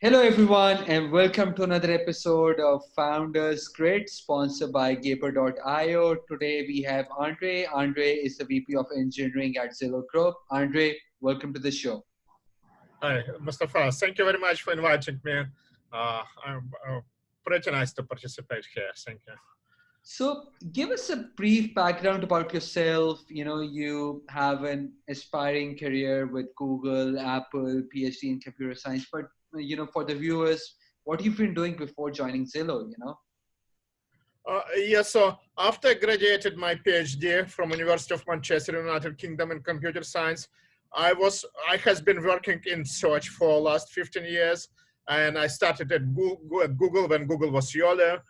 Hello, everyone, and welcome to another episode of Founders Grid, sponsored by Gaper.io. Today we have Andrei. Andrei is the VP of Engineering at Zillow Group. Andrei, welcome to the show. Hi, Mustafa. Thank you very much for inviting me. I'm pretty nice to participate here. Thank you. So, give us a brief background about yourself. You have an aspiring career with Google, Apple, PhD in computer science. But, for the viewers, what you've been doing before joining Zillow. So after I graduated my PhD from University of Manchester, United Kingdom in computer science, I has been working in search for last 15 years, and I started at Google when Google was earlier.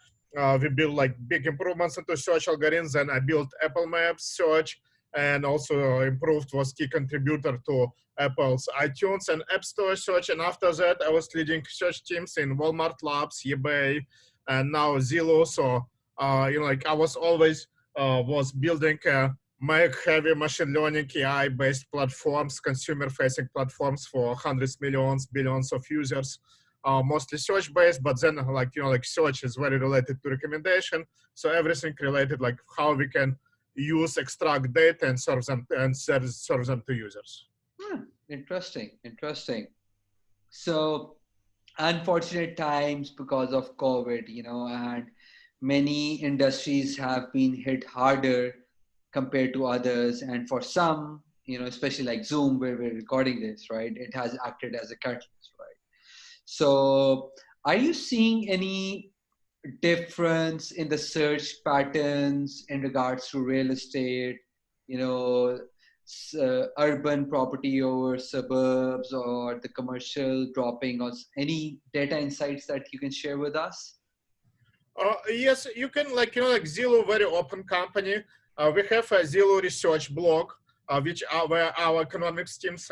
We built like big improvements into search algorithms, and I built Apple Maps search, and also improved was key contributor to Apple's iTunes and App Store search. And after that, I was leading search teams in Walmart Labs, eBay, and now Zillow. So I was always was building heavy machine learning AI-based platforms, consumer-facing platforms for hundreds, millions, billions of users, mostly search-based. But then, search is very related to recommendation. So everything related, like how we can extract data and serve them to users. Interesting. So, unfortunate times because of COVID, and many industries have been hit harder compared to others. And for some, especially like Zoom, where we're recording this, right, it has acted as a catalyst, right? So, are you seeing any difference in the search patterns in regards to real estate, urban property over suburbs, or the commercial dropping, or any data insights that you can share with us? Yes, you can like Zillow, very open company. We have a Zillow research blog, where our economics teams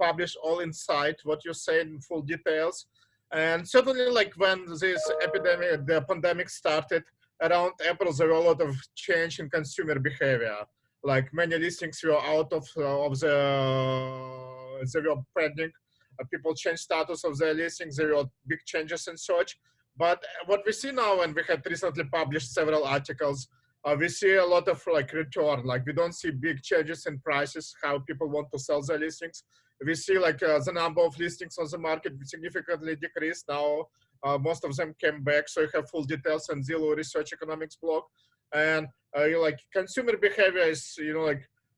publish all insight, what you say in full details. And certainly, like when the pandemic started around April, there were a lot of change in consumer behavior. Like many listings were out of they were pending. People changed status of their listings. There were big changes in search. But what we see now, and we had recently published several articles, we see a lot of return. Like we don't see big changes in prices, how people want to sell their listings. We see the number of listings on the market significantly decreased now. Most of them came back. So you have full details on Zillow Research Economics blog. And consumer behavior is,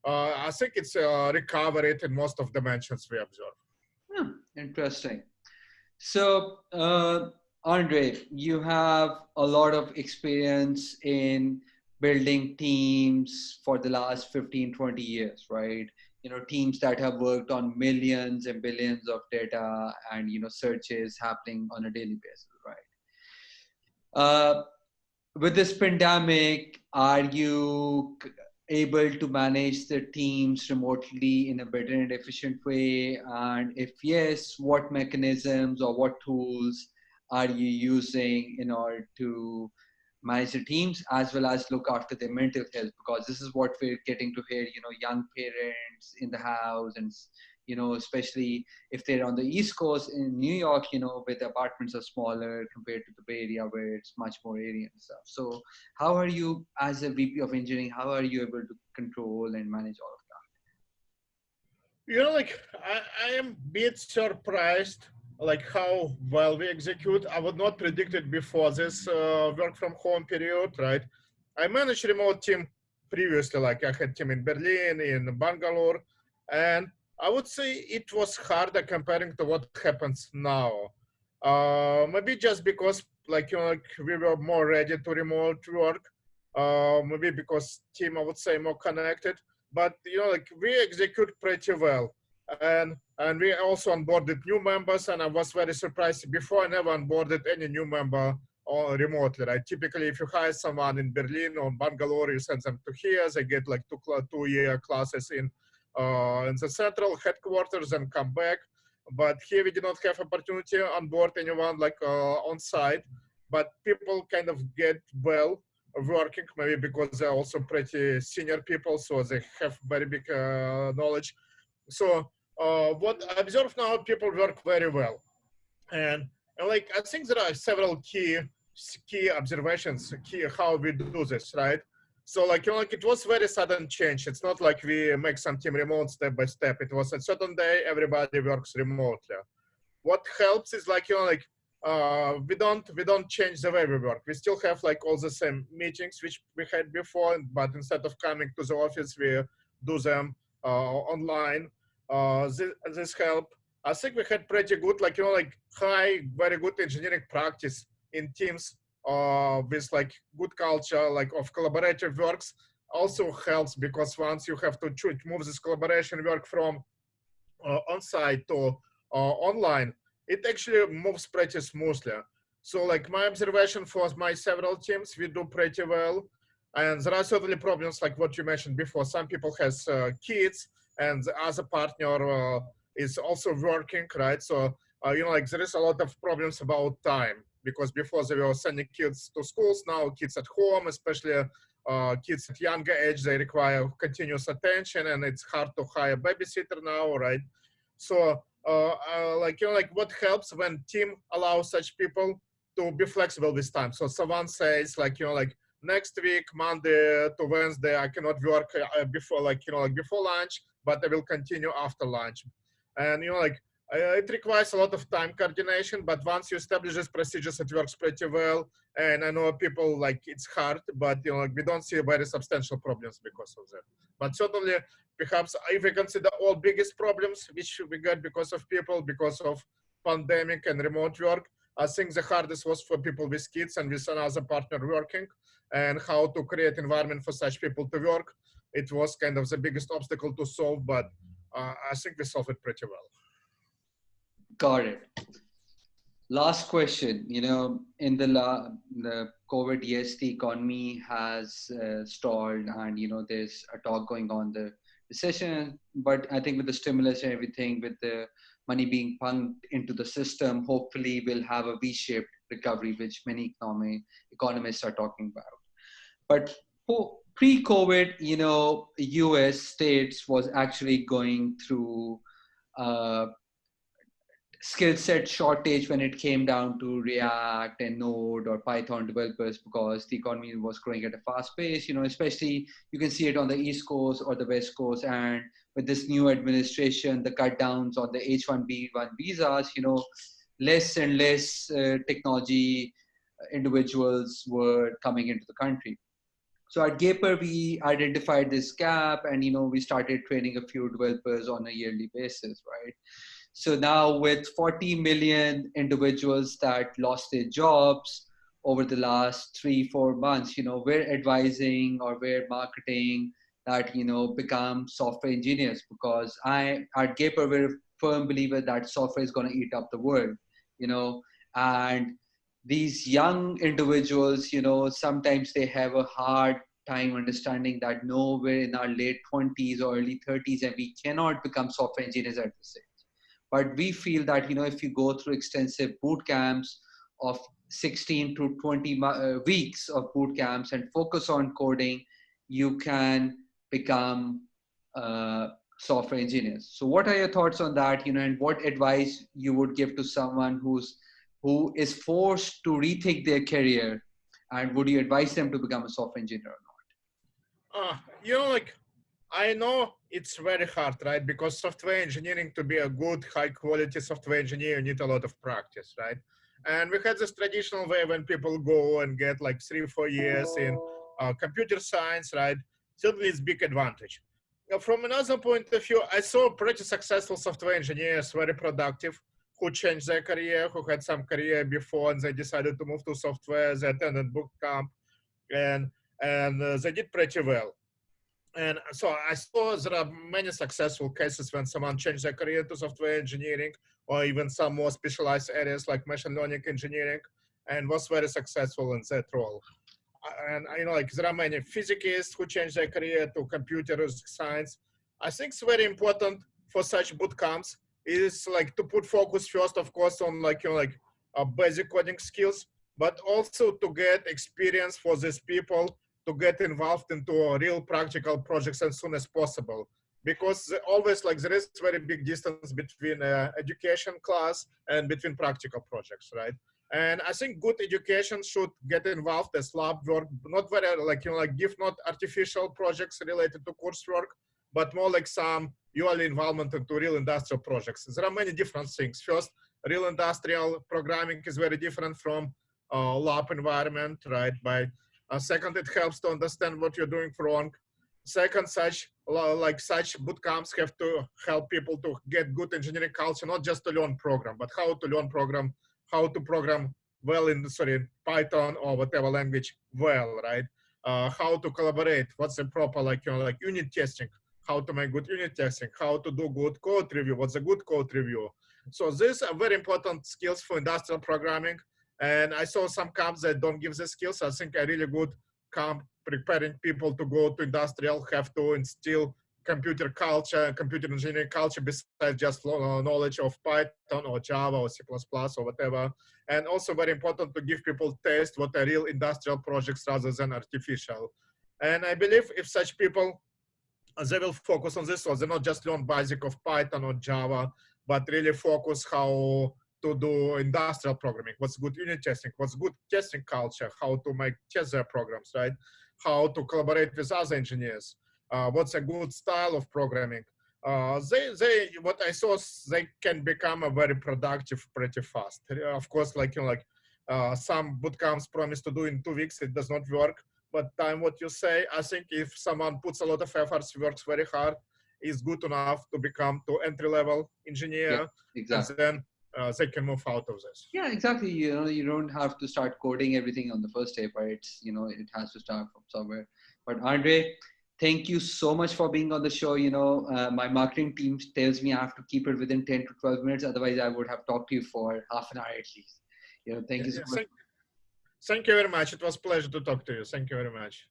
I think it's recovered in most of dimensions we observe. Interesting. So, Andre, you have a lot of experience in building teams for the last 15, 20 years, right? Teams that have worked on millions and billions of data and, searches happening on a daily basis, right? With this pandemic, are you able to manage the teams remotely in a better and efficient way? And if yes, what mechanisms or what tools are you using in order to manage the teams as well as look after their mental health? Because this is what we're getting to hear, young parents in the house, and especially if they're on the East Coast in New York, where the apartments are smaller compared to the Bay Area where it's much more area and stuff. So how are you, as a VP of engineering, how are you able to control and manage all of I am a bit surprised how well we execute. I would not predict it before this work from home period, right? I managed remote team previously, I had team in Berlin, in Bangalore, and I would say it was harder comparing to what happens now. Maybe just because we were more ready to remote work. Maybe because team, I would say, more connected. But we execute pretty well, and we also onboarded new members. And I was very surprised. Before, I never onboarded any new member remotely. Right? Typically, if you hire someone in Berlin or Bangalore, you send them to here. They get like 2-year classes in the central headquarters and come back. But here we did not have opportunity to onboard anyone on site. But people kind of get well working, maybe because they're also pretty senior people, so they have very big knowledge. So what I observe now, people work very well. And like I think there are several key observations, key how we do this, right? So like like it was very sudden change. It's not like we make some team remote step by step. It was a certain day everybody works remotely. What helps is like like we don't change the way we work. We still have like all the same meetings which we had before, but instead of coming to the office, we do them online. This help. I think we had pretty good like like high, very good engineering practice in teams with like good culture like of collaborative works. Also helps because once you have to move this collaboration work from on-site or online, it actually moves pretty smoothly. So like my observation for my several teams, we do pretty well. And there are certainly problems like what you mentioned before. Some people has kids and the other partner is also working, right? So, like there is a lot of problems about time because before they were sending kids to schools, now kids at home, especially kids at younger age, they require continuous attention and it's hard to hire a babysitter now, right? So like like what helps when team allows such people to be flexible this time. So someone says like like next week Monday to Wednesday I cannot work before like like before lunch, but I will continue after lunch. And like it requires a lot of time coordination, but once you establish these procedures, it works pretty well. And I know people like it's hard, but like we don't see very substantial problems because of that. But certainly perhaps if we consider all biggest problems which we got because of people, because of pandemic and remote work, I think the hardest was for people with kids and with another partner working, and how to create environment for such people to work. It was kind of the biggest obstacle to solve, but I think we solved it pretty well. Got it. Last question. In the COVID, yes, the economy has stalled, and there's a talk going on the recession. But I think with the stimulus and everything, with the money being pumped into the system, hopefully we'll have a V-shaped recovery, which many economists are talking about. But pre-COVID, U.S. states was actually going through skill set shortage when it came down to React and Node or Python developers, because the economy was growing at a fast pace. Especially you can see it on the East Coast or the West Coast. And with this new administration, the cut downs on the H-1B1 visas, less and less technology individuals were coming into the country. So at Gaper, we identified this gap, and we started training a few developers on a yearly basis, right? So now with 40 million individuals that lost their jobs over the last 3-4 months, we're advising or we're marketing that, become software engineers, because at Gaper, we're a firm believer that software is going to eat up the world, and these young individuals, sometimes they have a hard time understanding that no, we're in our late 20s or early 30s and we cannot become software engineers at this age. But we feel that, if you go through extensive boot camps of 16 to 20 weeks of boot camps and focus on coding, you can become software engineers. So what are your thoughts on that, and what advice you would give to someone who is forced to rethink their career, and would you advise them to become a software engineer or Like I know it's very hard, right? Because software engineering, to be a good, high quality software engineer, you need a lot of practice, right? And we had this traditional way when people go and get like 3-4 years in computer science, right? Certainly it's big advantage. Now, from another point of view, I saw pretty successful software engineers, very productive, who changed their career, who had some career before and they decided to move to software, they attended boot camp, and they did pretty well. And so I saw there are many successful cases when someone changed their career to software engineering, or even some more specialized areas like machine learning engineering, and was very successful in that role. And like there are many physicists who change their career to computer science. I think it's very important for such boot camps is like to put focus first, of course, on like like basic coding skills, but also to get experience for these people to get involved into real practical projects as soon as possible. because always like there is very big distance between education class and between practical projects, right? And I think good education should get involved as lab work, not very like, like give not artificial projects related to coursework, but more like some UL involvement into real industrial projects. There are many different things. First, real industrial programming is very different from lab environment, right? By second, it helps to understand what you're doing wrong. Second, such boot camps have to help people to get good engineering culture, not just to learn program, but how to learn program, how to program well in Python or whatever language well, right? How to collaborate, what's the proper like unit testing, how to make good unit testing, how to do good code review, what's a good code review. So these are very important skills for industrial programming. And I saw some camps that don't give the skills. I think a really good camp preparing people to go to industrial have to instill computer culture, computer engineering culture besides just knowledge of Python or Java or C++ or whatever. And also very important to give people taste what are real industrial projects rather than artificial. And I believe if such people, they will focus on this, so they not just learn basic of Python or Java, but really focus how to do industrial programming, what's good unit testing, what's good testing culture, how to make test their programs, right? How to collaborate with other engineers, what's a good style of programming. What I saw, they can become a very productive pretty fast. Of course, like, some bootcamps promise to do in 2 weeks, it does not work. But time what you say, I think if someone puts a lot of efforts, works very hard, is good enough to become to entry-level engineer, Yeah, exactly. and then they can move out of this. Yeah, exactly. You don't have to start coding everything on the first day, but it's, it has to start from somewhere. But Andre, thank you so much for being on the show. My marketing team tells me I have to keep it within 10 to 12 minutes. Otherwise, I would have talked to you for half an hour at least. Thank you so much. Thank you very much. It was a pleasure to talk to you. Thank you very much.